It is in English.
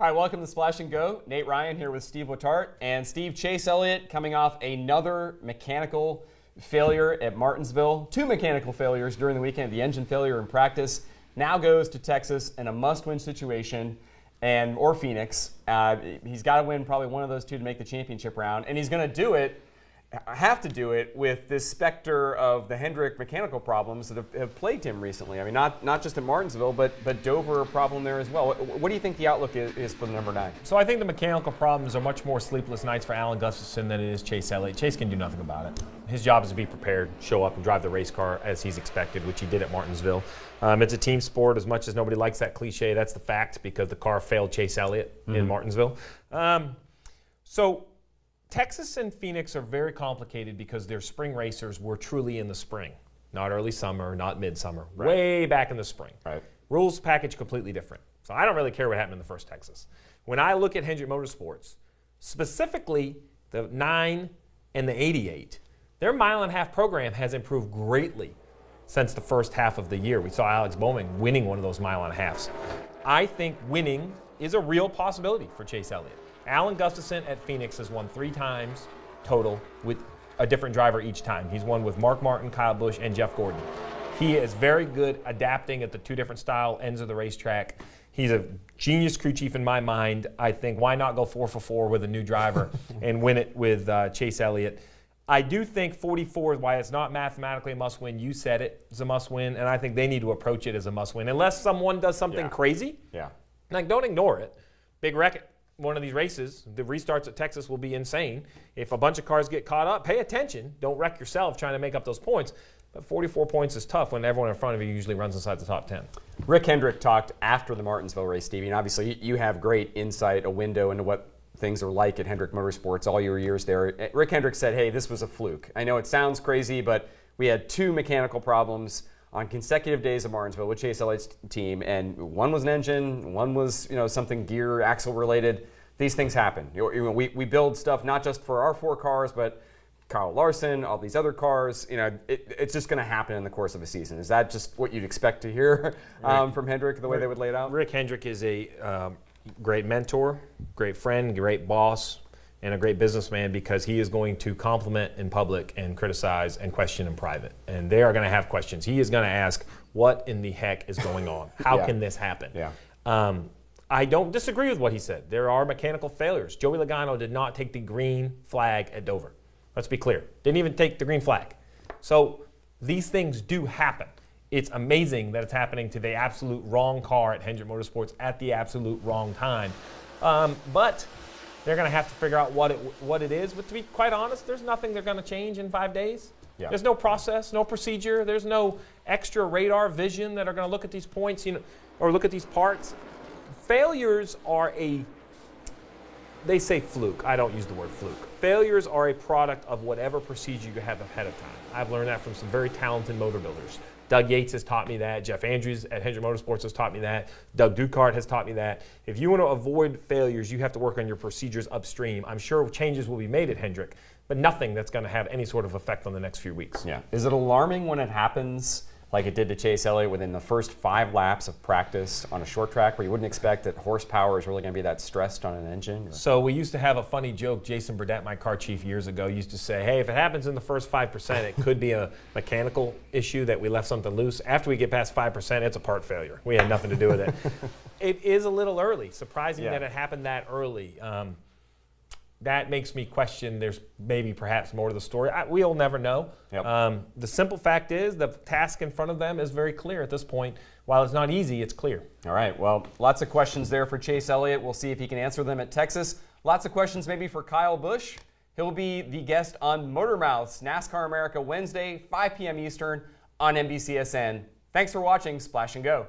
Hi, welcome to Splash and Go. Nate Ryan here with Steve Letarte. And Steve, Chase Elliott coming off another mechanical failure at Martinsville. 2 mechanical failures during the weekend, the engine failure in practice. Now goes to Texas in a must-win situation, or Phoenix. He's got to win probably one of those 2 to make the championship round. And he's going to have to do it with this specter of the Hendrick mechanical problems that have plagued him recently. I mean, not just at Martinsville, but Dover a problem there as well. What do you think the outlook is for the number 9? So I think the mechanical problems are much more sleepless nights for Alan Gustafson than it is Chase Elliott. Chase can do nothing about it. His job is to be prepared, show up, and drive the race car as he's expected, which he did at Martinsville. It's a team sport. As much as nobody likes that cliche, that's the fact, because the car failed Chase Elliott in Martinsville. So Texas and Phoenix are very complicated because their spring racers were truly in the spring, not early summer, not midsummer, way back in the spring. Right. Rules package completely different. So I don't really care what happened in the first Texas. When I look at Hendrick Motorsports, specifically the 9 and the 88, their mile-and-a-half program has improved greatly since the first half of the year. We saw Alex Bowman winning one of those mile-and-a-halves. I think winning is a real possibility for Chase Elliott. Alan Gustafson at Phoenix has won 3 times total with a different driver each time. He's won with Mark Martin, Kyle Busch, and Jeff Gordon. He is very good adapting at the 2 different style ends of the racetrack. He's a genius crew chief in my mind. I think why not go 4 for 4 with a new driver and win it with Chase Elliott. I do think 44 is why it's not mathematically a must-win. You said it. It's a must-win, and I think they need to approach it as a must-win. Unless someone does something crazy, like don't ignore it. Big wreck one of these races, the restarts at Texas will be insane. If a bunch of cars get caught up, pay attention. Don't wreck yourself trying to make up those points. But 44 points is tough when everyone in front of you usually runs inside the top 10. Rick Hendrick talked after the Martinsville race, Stevie, and obviously you have great insight, a window into what things are like at Hendrick Motorsports all your years there. Rick Hendrick said, hey, this was a fluke. I know it sounds crazy, but we had 2 mechanical problems on consecutive days of Martinsville with Chase Elliott's team, and one was an engine, one was something gear, axle related. These things happen. We build stuff not just for our 4 cars, but Kyle Larson, all these other cars. It's just going to happen in the course of a season. Is that just what you'd expect to hear from Hendrick, the way they would lay it out? Rick Hendrick is a great mentor, great friend, great boss, and a great businessman, because he is going to compliment in public and criticize and question in private. And they are going to have questions. He is going to ask, what in the heck is going on? How can this happen? I don't disagree with what he said. There are mechanical failures. Joey Logano did not take the green flag at Dover. Let's be clear. Didn't even take the green flag. So these things do happen. It's amazing that it's happening to the absolute wrong car at Hendrick Motorsports at the absolute wrong time. But they're going to have to figure out what it is. But to be quite honest, there's nothing they're going to change in 5 days. There's no process, no procedure. There's no extra radar vision that are going to look at these points, or look at these parts. Failures are they say fluke. I don't use the word fluke. Failures are a product of whatever procedure you have ahead of time. I've learned that from some very talented motor builders. Doug Yates has taught me that. Jeff Andrews at Hendrick Motorsports has taught me that. Doug Ducart has taught me that. If you want to avoid failures, you have to work on your procedures upstream. I'm sure changes will be made at Hendrick, but nothing that's going to have any sort of effect on the next few weeks. Is it alarming when it happens like it did to Chase Elliott within the first 5 laps of practice on a short track, where you wouldn't expect that horsepower is really going to be that stressed on an engine? So we used to have a funny joke. Jason Burdett, my car chief years ago, used to say, hey, if it happens in the first 5%, it could be a mechanical issue that we left something loose. After we get past 5%, it's a part failure. We had nothing to do with it. It is a little early. Surprising that it happened that early. That makes me question there's maybe perhaps more to the story. We'll never know. The simple fact is the task in front of them is very clear at this point. While it's not easy, it's clear. All right. Well, lots of questions there for Chase Elliott. We'll see if he can answer them at Texas. Lots of questions maybe for Kyle Busch. He'll be the guest on Motor Mouth's NASCAR America Wednesday, 5 p.m. Eastern on NBCSN. Thanks for watching Splash and Go.